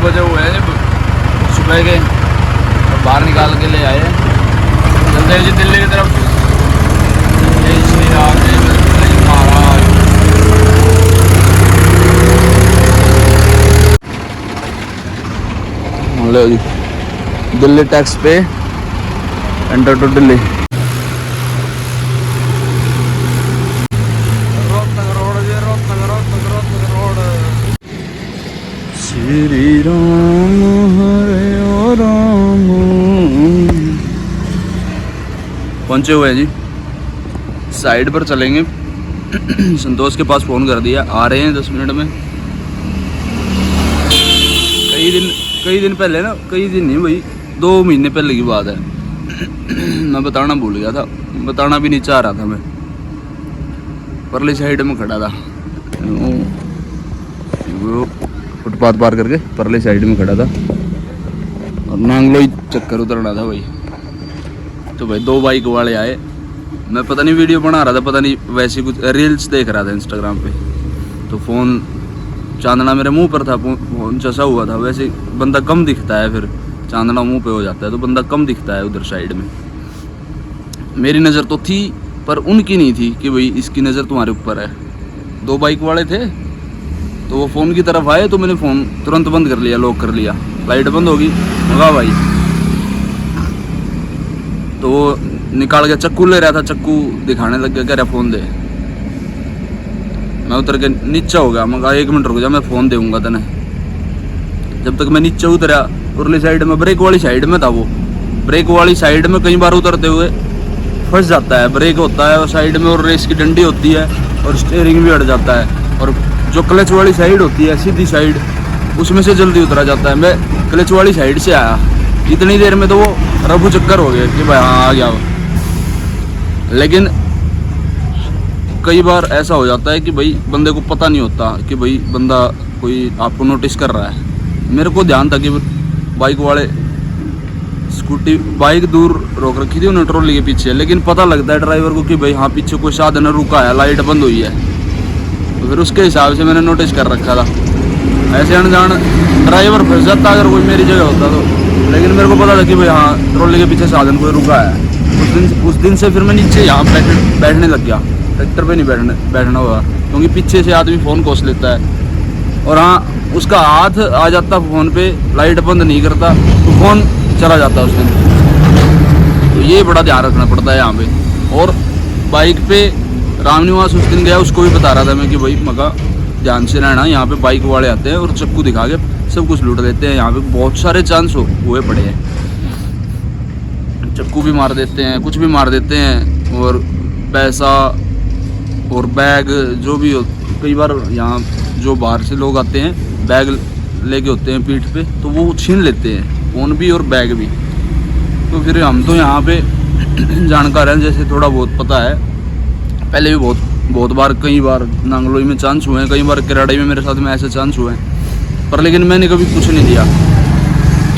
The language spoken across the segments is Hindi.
बजे हुए हैं सुबह के, तो बाहर निकाल के ले आए। चलते हैं जी दिल्ली की तरफ। जय श्री राम, जय बजरंग महाराज। लो जी, दिल्ली टैक्स पे एंटर टू दिल्ली। श्री राम हरे राम। पहुंचे हुए हैं जी, साइड पर चलेंगे। संतोष के पास फ़ोन कर दिया, आ रहे हैं 10 मिनट में। कई दिन पहले ना, कई दिन नहीं भाई, 2 महीने पहले की बात है। मैं बताना भूल गया था, बताना भी नहीं चाह रहा था। मैं परली साइड में खड़ा था, वो फुटपाथ पार करके परली साइड में खड़ा था और नांगलोई चक्कर उतरना था भाई। तो भाई 2 बाइक वाले आए। मैं पता नहीं वीडियो बना रहा था, पता नहीं वैसे कुछ रील्स देख रहा था इंस्टाग्राम पे। तो फ़ोन चांदना मेरे मुंह पर था, फ़ोन चसा हुआ था। वैसे बंदा कम दिखता है, फिर चांदना मुंह पे हो जाता है तो बंदा कम दिखता है उधर साइड में। मेरी नज़र तो थी पर उनकी नहीं थी कि भाई इसकी नज़र तुम्हारे ऊपर है। 2 बाइक वाले थे तो वो फ़ोन की तरफ आए तो मैंने फ़ोन तुरंत बंद कर लिया, लॉक कर लिया। लाइट बंद होगी, मगा भाई। तो वो निकाल के चक्कू ले रहा था, चक्कू दिखाने लग गया, कह रहा फ़ोन दे। मैं उतर के नीचे हो गया, मैं कहा 1 मिनट रुक जा, मैं फ़ोन दूंगा तने। जब तक मैं नीचे उतरा, उरली साइड में, ब्रेक वाली साइड में था वो। ब्रेक वाली साइड में कई बार उतरते हुए फंस जाता है। ब्रेक होता है और साइड में, और रेस की डंडी होती है और स्टीयरिंग भी हट जाता है। और जो क्लच वाली साइड होती है, सीधी साइड, उसमें से जल्दी उतरा जाता है। मैं क्लच वाली साइड से आया, इतनी देर में तो वो रफू चक्कर हो गया कि भाई हाँ आ गया। लेकिन कई बार ऐसा हो जाता है कि भाई बंदे को पता नहीं होता कि भाई बंदा कोई आपको नोटिस कर रहा है। मेरे को ध्यान था कि बाइक वाले स्कूटी, बाइक दूर रोक रखी थी उन्होंने ट्रॉली के पीछे, लेकिन पता लगता है ड्राइवर को कि भाई हाँ पीछे कोई साधन रुका है, लाइट बंद हुई है। तो फिर उसके हिसाब से मैंने नोटिस कर रखा था। ऐसे अनजान ड्राइवर फंस जाता अगर कोई मेरी जगह होता तो। लेकिन मेरे को पता था कि भाई हाँ ट्रॉली के पीछे साधन कोई रुका है। उस दिन से फिर मैं नीचे यहाँ बैठने लग गया। ट्रैक्टर पे नहीं बैठना हुआ, क्योंकि पीछे से आदमी फ़ोन कोस लेता है। और हाँ, उसका हाथ आ जाता फ़ोन पे, लाइट बंद नहीं करता तो फ़ोन चला जाता उस दिन। तो ये बड़ा ध्यान रखना पड़ता है यहाँ पे। और बाइक पे रामनिवास उस दिन गया, उसको भी बता रहा था मैं कि भाई मगा ध्यान से रहना, यहाँ पे बाइक वाले आते हैं और चक्कू दिखा के सब कुछ लूट लेते हैं। यहाँ पे बहुत सारे चांस हुए पड़े हैं, चक्कू भी मार देते हैं, कुछ भी मार देते हैं। और पैसा और बैग जो भी हो, कई बार यहाँ जो बाहर से लोग आते हैं बैग लेके होते हैं पीठ पे, तो वो छीन लेते हैं, फ़ोन भी और बैग भी। तो फिर हम तो यहाँ पे जानकार हैं, जैसे थोड़ा बहुत पता है। पहले भी बहुत बार, कई बार नांगलोई में चांस हुए हैं, कई बार किराड़ी में मेरे साथ में ऐसे चांस हुए हैं, पर लेकिन मैंने कभी कुछ नहीं दिया।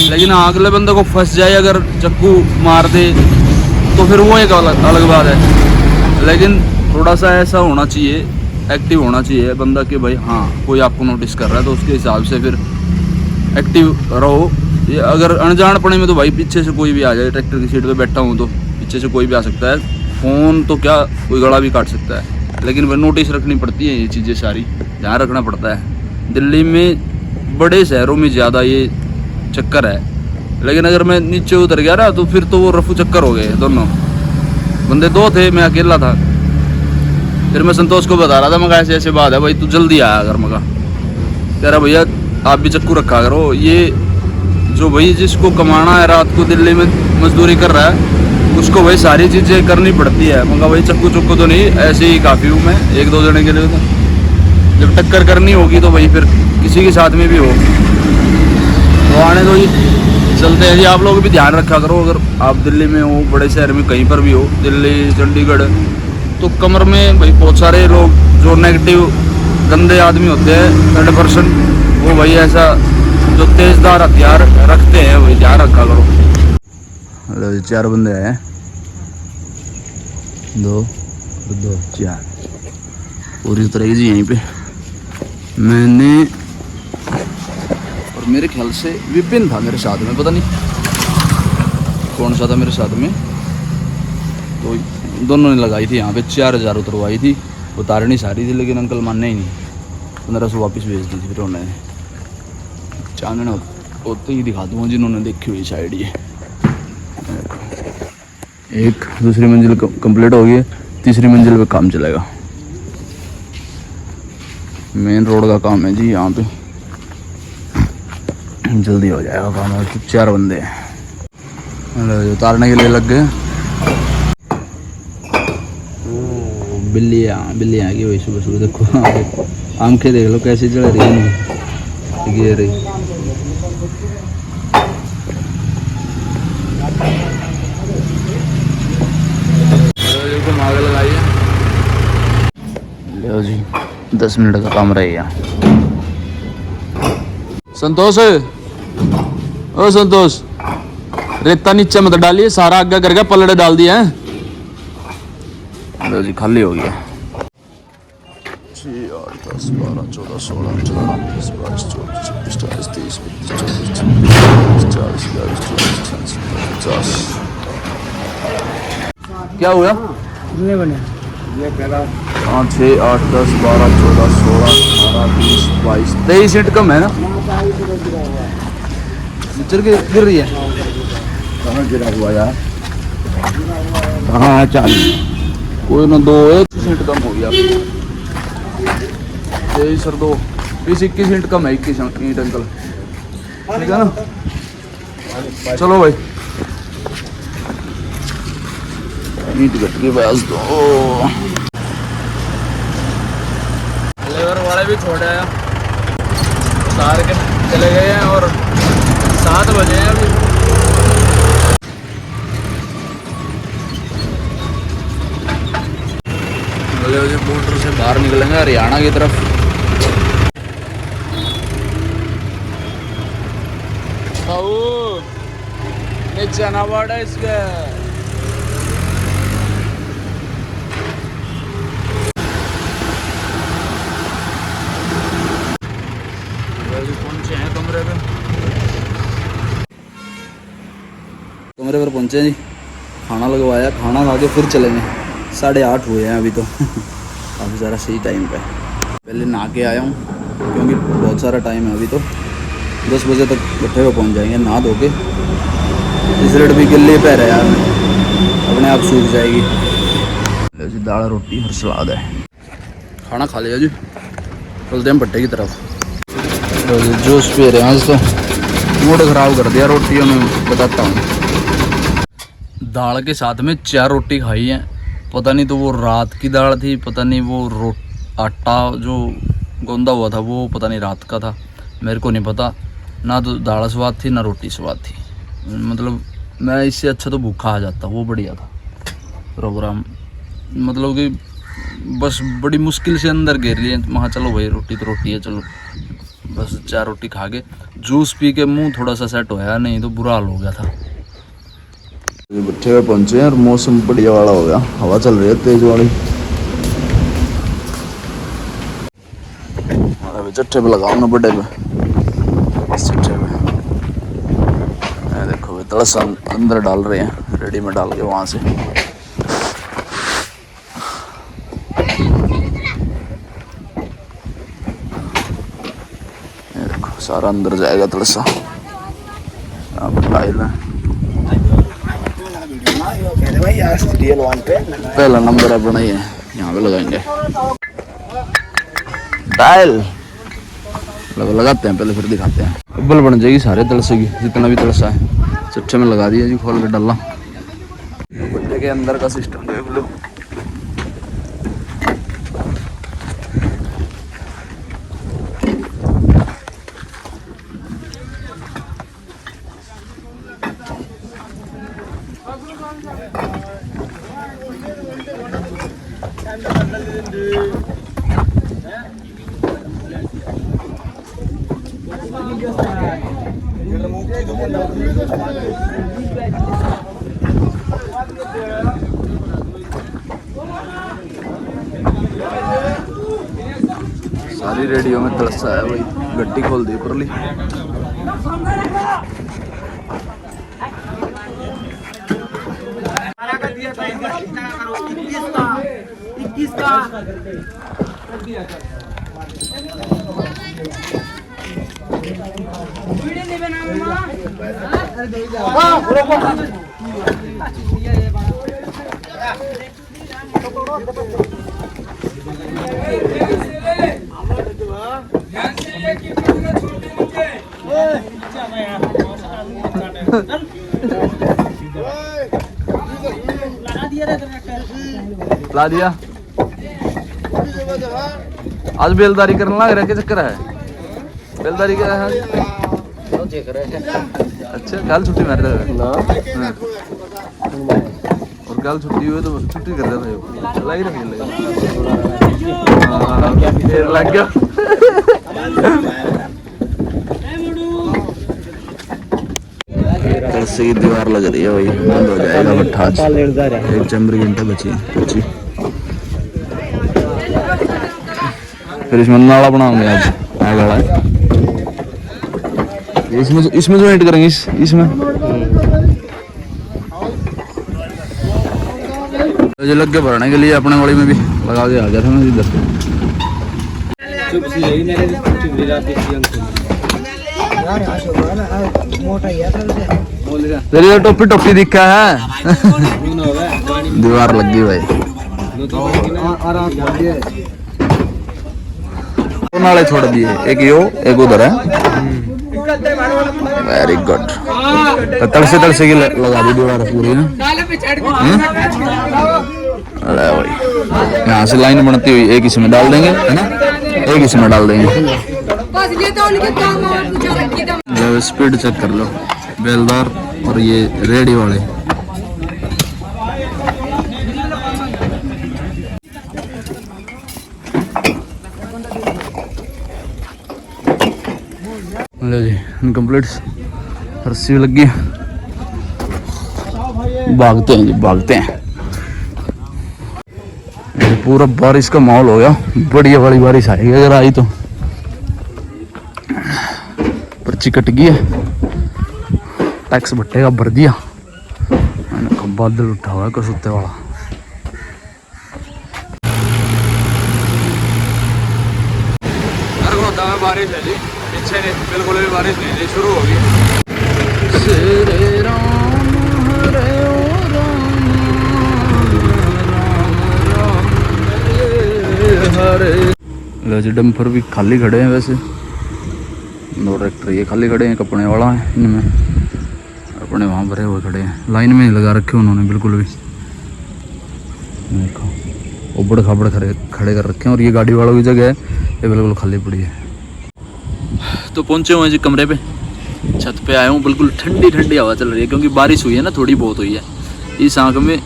लेकिन हाँ, अगले बंदे को फंस जाए अगर चक्कू मार दे तो फिर वो एक अलग बात है। लेकिन थोड़ा सा ऐसा होना चाहिए, एक्टिव होना चाहिए बंदा कि भाई हाँ कोई आपको नोटिस कर रहा है तो उसके हिसाब से फिर एक्टिव रहो। ये अगर अनजान पड़े में तो भाई पीछे से कोई भी आ जाए, ट्रैक्टर की सीट पे बैठा हूँ तो पीछे से कोई भी आ सकता है। फ़ोन तो क्या, कोई गला भी काट सकता है। लेकिन वह नोटिस रखनी पड़ती है, ये चीज़ें सारी ध्यान रखना पड़ता है। दिल्ली में, बड़े शहरों में ज़्यादा ये चक्कर है। लेकिन अगर मैं नीचे उतर गया ना तो फिर तो वो रफू चक्कर हो गए। दोनों बंदे 2 थे, मैं अकेला था। फिर मैं संतोष को बता रहा था, मगर ऐसे ऐसे बात है भाई, तू जल्दी आया अगर। मगा कह रहा भैया आप भी चक्कू रखा करो। ये जो भाई जिसको कमाना है, रात को दिल्ली में मजदूरी कर रहा है, उसको भाई सारी चीज़ें करनी पड़ती है। मगर भाई चक्कू चुक्कू तो नहीं, ऐसे ही काफ़ी हूँ मैं 1-2 जने के लिए। तो जब टक्कर करनी होगी तो भाई फिर किसी के साथ में भी हो तो आने दो ही, चलते हैं जी। आप लोग भी ध्यान रखा करो, अगर आप दिल्ली में हो, बड़े शहर में कहीं पर भी हो, दिल्ली, चंडीगढ़, तो कमर में भाई बहुत सारे लोग जो नेगेटिव गंदे आदमी होते हैं, 30%, वो भाई ऐसा जो तेजदार हथियार रखते हैं, वही ध्यान रखा करो। हेलो, 4 बंदे हैं, 2 4 पूरी उतरेगी जी यहीं पे। मैंने और मेरे ख्याल से विपिन था मेरे साथ में, पता नहीं कौन सा था मेरे साथ में। तो दोनों ने लगाई थी यहाँ पे 4000 उतरवाई थी, उतारनी सारी थी लेकिन अंकल मानने ही नहीं, 1500 वापस भेज दी थी फिर उन्होंने। चांदना होते ही दिखा दूँगा जिन्होंने देखी हुई साइड। ये एक दूसरी मंजिल कंप्लीट हो गई, तीसरी मंजिल पे काम चलेगा। मेन रोड का काम है जी यहाँ पे, जल्दी हो जाएगा काम। और 4 बंदे हैं उतारने के लिए लग गए। बिल्लियाँ आ गई वही सुबह सुबह, देखो आंखें देख लो कैसे चल रही है, गिर रही। आग लगाइए लो जी, 10 मिनट का काम रहेगा। संतोष, ओ संतोष, रेता नीचे मत डालिए, सारा आगे करके पलड़े डाल दिए हैं। लो जी खाली हो गया। 6, 8, 10, 12, 14, 16, 18, 19, 20, 22, 23, 24, 25, 26, 40, 42, 50। क्या हुआ? कितने बने? ये पहला 5, 6, 8, 10, 12, 14, 16, 18, 20, 22, 23 ईंट कम है ना? नीचे गिर रही है। कहाँ गिरा हुआ यार? कहाँ है? 40 कोई ना, 2 ईंट कम हो गया। 23 और 2 21 ईंट कम है। 21 ईंट अंकल, ठीक है ना? चलो भाई, ईंट कट के बस दो। लेबर वाले भी छोड़े हैं, उतार के चले गए हैं और 7 बजे हैं अभी। बॉर्डर से बाहर निकलेंगे हरियाणा की तरफ। नीचे ना बढ़ा इसके। पहुंचे हैं कमरे पर पहुंचे जी। खाना लगवाया, खाना खा के फिर चलेंगे। 8:30 हुए हैं अभी तो काफ़ी सारा सही टाइम पे। पहले नहा के आया हूँ क्योंकि बहुत सारा टाइम है अभी तो। 10 बजे तक भट्ठे पे पहुँच जाएंगे नहा धो के। इस रेट भी गिल्ली पैर है यार, अपने आप सूख जाएगी। जी दाल रोटी और सलाद है। खाना खा लिया जी, चलते हैं भट्टे की तरफ। तो जूस पी रहे हैं आज तो, मूड ख़राब कर दिया रोटियों में, बताता हूँ। दाल के साथ में 4 रोटी खाई हैं। पता नहीं तो वो रात की दाल थी, पता नहीं वो आटा जो गूंदा हुआ था वो पता नहीं रात का था, मेरे को नहीं पता। ना तो दाल स्वाद थी ना रोटी स्वाद थी। मतलब मैं इससे अच्छा तो भूखा आ जाता, वो बढ़िया था प्रोग्राम। मतलब कि बस बड़ी मुश्किल से अंदर घेर लिए। वहाँ चलो भाई रोटी तो रोटी है, चलो बस 4 रोटी खा के जूस पी के मुंह थोड़ा सा सेट होया, नहीं तो बुरा हाल हो गया था। भट्ठे पे पहुंचे हैं और मौसम बढ़िया वाला हो गया, हवा चल रही है तेज वाली। चट्टे पे लगाओ ना बड़े पे, चट्टे पे देखो भाई तड़सा अंदर डाल रहे हैं, रेडी में डाल के वहां से। ये देखो सारा अंदर जाएगा तड़सा। यहाँ पे टाइल है, पहला नंबर है बनाई है, यहाँ पे लगाएंगे टाइल। लगाते हैं पहले फिर दिखाते हैं। अब्बल बन जाएगी सारे तड़से की, जितना भी तड़सा है चट्टे में लगा दिया जी, खोल के डाला। भट्टे के अंदर का सिस्टम देख लो। सारी रेडियो में तड़सा है भाई, गड्डी खोल दी ऊपरली। ला दिया। आज बेलदारी करने लग रहा, क्या चक्कर है? बेलदारी क्या है? अच्छा, कल छुट्टी मार रहा है और कल छुट्टी हुई तो छुट्टी कर रहा था, लग रहा लग गया। ऐसे ही दीवार लग रही है, वही बंद हो जाएगा भट्ठा। एक चंबर घंटे बची। फिर इसमें नाला बनाऊंगे आज, आगे इसमें जो एंट करेंगे इसमें जो लग के भरने के लिए अपने वाली में भी लगा के आ गया था मैं इधर। तेरी टोपी टोपी दिखा है। दीवार लग गई भाई। नाले छोड़ दिए, एक यो एक उधर है। Very good. तल से की लगा दी दीवार पूरी ना। अरे भाई यहाँ से लाइन बनती हुई एक इसमें डाल देंगे, है ना, एक इसमें डाल देंगे। स्पीड चेक कर लो, बेलदार और ये रेडी वाले। लो जी इनकम्प्लीट, रस्सी लग गई। भागते हैं जी, भागते हैं। ये पूरा बारिश का माहौल हो गया, बढ़िया वाली बारिश आएगी अगर आई तो। पर्ची कट गई है, टैक्स भट्टे का भर दिया। बादल उठा हुआ है कसुत्ते वाला। बारिश है जी, पीछे नहीं, बिल्कुल भी बारिश नहीं है, शुरू हो गई। श्री राम हरे ओ राम, राम राम हरे। लो जी डंपर भी खाली खड़े हैं, वैसे दो ट्रैक्टर ये खाली खड़े हैं, कपड़े वाला है इनमें, अपने वहाँ भरे हुए खड़े हैं। लाइन में लगा रखे उन्होंने बिल्कुल भी, देखो उबड़ खाबड़ खड़े कर रखे हैं। और ये गाड़ी वालों की जगह है, ये बिल्कुल खाली पड़ी है। तो पहुंचे हुए हैं जी कमरे पे, छत पे आया हूँ। बिल्कुल ठंडी ठंडी हवा चल रही है, क्योंकि बारिश हुई है ना, थोड़ी बहुत हुई है। इस आँख में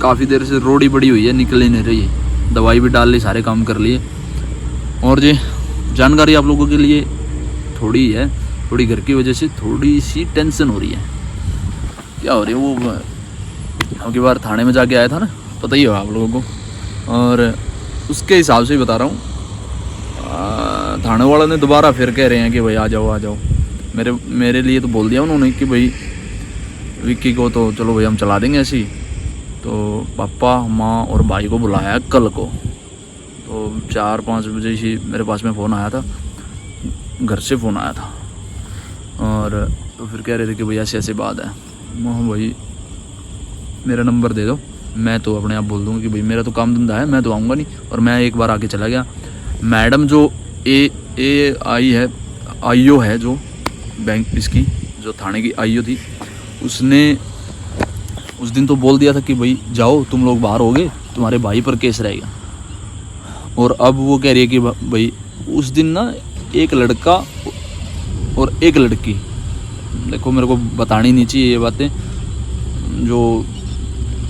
काफ़ी देर से रोड़ी बड़ी हुई है, निकल ही नहीं रही है। दवाई भी डाल ली, सारे काम कर लिए। और जी जानकारी आप लोगों के लिए थोड़ी है, थोड़ी घर की वजह से थोड़ी सी टेंशन हो रही है। क्या हो रही है वो, अगली बार थाने में जाके आया था ना, पता ही होगा आप लोगों को, और उसके हिसाब से ही बता रहा हूँ। थाने वाले ने दोबारा फिर कह रहे हैं कि भाई आ जाओ। मेरे लिए तो बोल दिया उन्होंने कि भाई विक्की को तो चलो भाई हम चला देंगे ऐसी। तो पापा माँ और भाई को बुलाया कल को, तो 4-5 बजे ही मेरे पास में फ़ोन आया था, घर से फ़ोन आया था। और तो फिर कह रहे थे कि भाई ऐसी बात है। मैं भाई मेरा नंबर दे दो, मैं तो अपने आप बोल दूँगा कि भाई मेरा तो काम धंधा है, मैं तो आऊँगा नहीं। और मैं एक बार आके चला गया। मैडम जो आई है, आईओ है जो बैंक इसकी, जो थाने की आईओ थी, उसने उस दिन तो बोल दिया था कि भाई जाओ तुम लोग बाहर होगे, तुम्हारे भाई पर केस रहेगा। और अब वो कह रही है कि भाई उस दिन ना एक लड़का और एक लड़की, देखो मेरे को बतानी नहीं चाहिए ये बातें, जो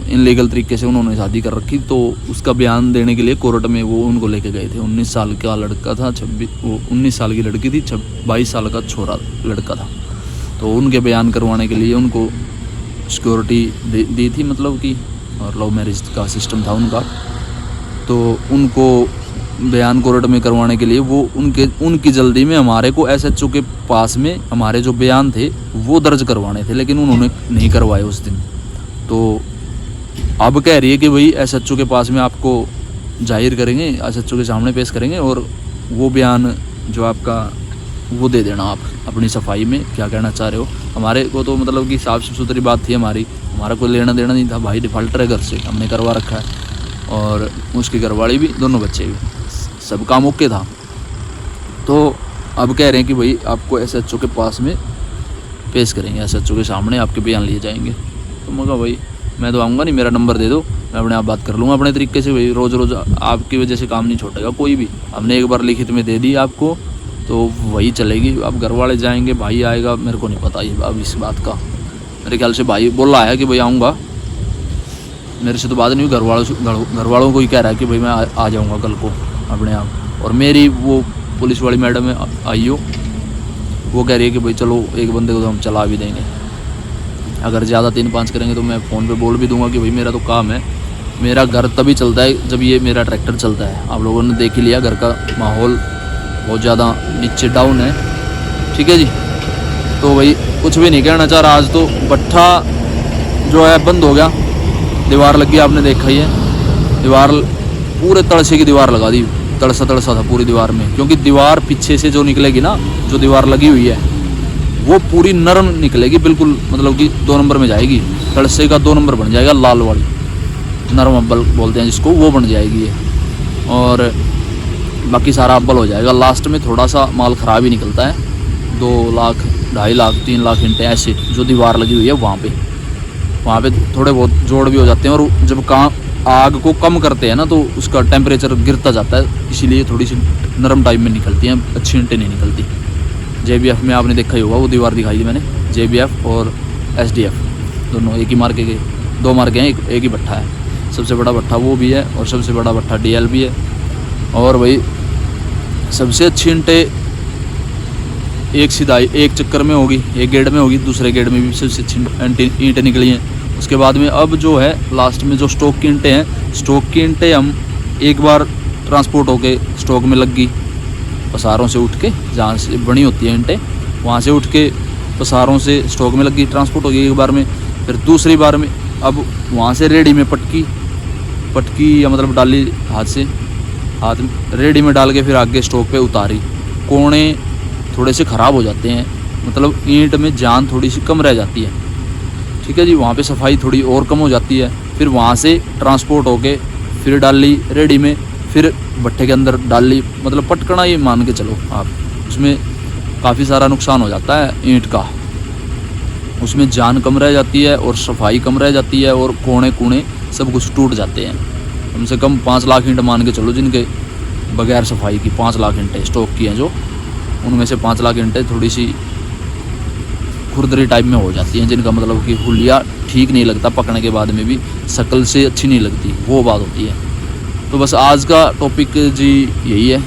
इनलीगल तरीके से उन्होंने शादी कर रखी, तो उसका बयान देने के लिए कोर्ट में वो उनको लेके गए थे। 19 साल का लड़का था, 19 साल की लड़की थी, 22 साल का छोरा लड़का था। तो उनके बयान करवाने के लिए उनको सिक्योरिटी दी थी, मतलब कि, और लव मैरिज का सिस्टम था उनका। तो उनको बयान कोर्ट में करवाने के लिए, वो उनकी जल्दी में हमारे को SHO के पास में हमारे जो बयान थे वो दर्ज करवाने थे, लेकिन उन्होंने नहीं करवाए उस दिन। तो अब कह रही है कि भाई SHO के पास में आपको जाहिर करेंगे, SHO के सामने पेश करेंगे और वो बयान जो आपका वो दे देना आप अपनी सफाई में क्या कहना चाह रहे हो। हमारे को तो मतलब कि साफ़ सुथरी बात थी, हमारा कोई लेना देना नहीं था। भाई डिफ़ाल्टर है घर से, हमने करवा रखा है और उसकी घरवाली भी, दोनों बच्चे भी, सब काम ओके था। तो अब कह रहे हैं कि भाई आपको SHO के पास में पेश करेंगे, SHO के सामने आपके बयान लिए जाएंगे। तो मैं कहा भाई मैं तो आऊँगा नहीं, मेरा नंबर दे दो, मैं अपने आप बात कर लूँगा अपने तरीके से। भाई रोज़ रोज़ आपकी वजह से काम नहीं छोड़ेगा कोई भी। हमने एक बार लिखित में दे दी आपको, तो वही चलेगी। अब घर वाले जाएंगे, भाई आएगा, मेरे को नहीं पता ये अब इस बात का। मेरे ख्याल से भाई बोल रहा है कि भाई आऊँगा, मेरे से तो बात नहीं हुई। घर वालों को ही कह रहा है कि भाई मैं आ जाऊँगा कल को अपने आप। और मेरी वो पुलिस वाली मैडम है आई हो, वो कह रही है कि भाई चलो एक बंदे को तो हम चला भी देंगे, अगर ज़्यादा 3-5 करेंगे तो मैं फ़ोन पे बोल भी दूंगा कि भाई मेरा तो काम है। मेरा घर तभी चलता है जब ये मेरा ट्रैक्टर चलता है। आप लोगों ने देख ही लिया, घर का माहौल बहुत ज़्यादा नीचे डाउन है, ठीक है जी। तो भाई कुछ भी नहीं कहना चाह रहा। आज तो भट्ठा जो है बंद हो गया, दीवार लगी, आपने देखा ही है। दीवार पूरे तड़से की दीवार लगा दी, तड़सा था पूरी दीवार में, क्योंकि दीवार पीछे से जो निकलेगी ना, जो दीवार लगी हुई है वो पूरी नरम निकलेगी बिल्कुल, मतलब कि 2 नंबर में जाएगी। तड़से का 2 नंबर बन जाएगा, लाल वाली नरम अब्बल बोलते हैं जिसको, वो बन जाएगी ये। और बाकी सारा अब्बल हो जाएगा। लास्ट में थोड़ा सा माल ख़राब ही निकलता है, 2 लाख 2.5 लाख 3 लाख ईंटें ऐसे जो दीवार लगी हुई है वहाँ पे थोड़े बहुत जोड़ भी हो जाते हैं। और जब आग को कम करते हैं ना तो उसका टेम्परेचर गिरता जाता है, इसीलिए थोड़ी सी नरम टाइप में निकलती हैं, अच्छी ईंटें नहीं निकलती। JBF में आपने देखा ही होगा, वो दीवार दिखाई थी मैंने, JBF और SDF दोनों एक ही मार्के के, 2 मार्के हैं, एक ही भट्ठा है। सबसे बड़ा भट्ठा वो भी है और सबसे बड़ा भट्ठा DL भी है। और भाई सबसे अच्छी ईंटें एक सिधाई एक चक्कर में होगी, एक गेड़ में होगी, दूसरे गेड़ में भी सबसे अच्छी ईंटें निकली हैं। उसके बाद में अब जो है लास्ट में जो स्टॉक की ईंटें हैं, स्टॉक की ईंटें हम एक बार ट्रांसपोर्ट होके स्टॉक में लग गई, पसारों से उठ के, जहाँ से बनी होती है ईंटें वहाँ से उठ के पसारों से स्टॉक में लग गई, ट्रांसपोर्ट हो गई एक बार में। फिर दूसरी बार में अब वहाँ से रेडी में पटकी या मतलब डाली हाथ में रेडी में डाल के फिर आगे स्टॉक पे उतारी। कोने थोड़े से ख़राब हो जाते हैं, मतलब ईंट में जान थोड़ी सी कम रह जाती है, ठीक है जी। वहाँ पे सफाई थोड़ी और कम हो जाती है। फिर वहाँ से ट्रांसपोर्ट होके फिर डाल ली रेडी में, फिर भट्ठे के अंदर डाल ली, मतलब पटकना ये मान के चलो आप। उसमें काफ़ी सारा नुकसान हो जाता है ईंट का, उसमें जान कम रह जाती है और सफाई कम रह जाती है और कोने कूने सब कुछ टूट जाते हैं। कम से कम 5 लाख ईंट मान के चलो, जिनके बगैर सफाई की 5 लाख ईंटें स्टॉक की हैं जो, उनमें से 5 लाख ईंटें थोड़ी सी खुरदरी टाइप में हो जाती हैं, जिनका मतलब कि हुलिया ठीक नहीं लगता, पकने के बाद में भी शक्ल से अच्छी नहीं लगती, वो बात होती है। तो बस आज का टॉपिक जी यही है।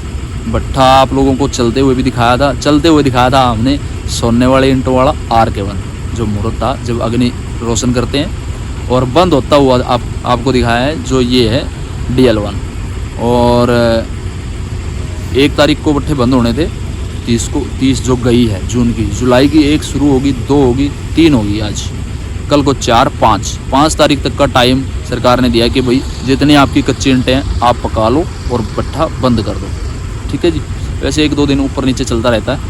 भट्ठा आप लोगों को चलते हुए दिखाया था हमने, सोने वाले ईंटों वाला RK1 जो मुहूर्त था जब अग्नि रोशन करते हैं, और बंद होता हुआ आपको दिखाया है जो ये है DL1। और 1 तारीख को भट्ठे बंद होने थे, 30 जो गई है जून की, जुलाई की 1 शुरू होगी, 2 होगी, 3 होगी आज, कल को 4, 5 तारीख तक का टाइम सरकार ने दिया कि भाई जितनी आपकी कच्ची ईंटें हैं आप पका लो और भट्ठा बंद कर दो, ठीक है जी। वैसे 1-2 दिन ऊपर नीचे चलता रहता है,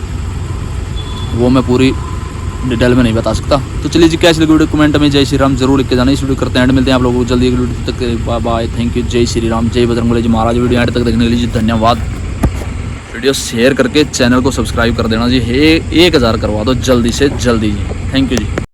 वो मैं पूरी डिटेल में नहीं बता सकता। तो चलिए जी, कैसी लगी वीडियो कमेंट में जय श्री राम जरूर लिख के जाना। इस वीडियो करते हैं एंड, मिलते हैं आप लोगों को जल्दी एक वीडियो तक। बाय, थैंक यू, जय श्री राम, जय बजरंगबली जी महाराज। वीडियो एंड तक देखने के लिए धन्यवाद। वीडियो शेयर करके चैनल को सब्सक्राइब कर देना जी, 1000 करवा दो जल्दी से जल्दी जी। Thank you ji.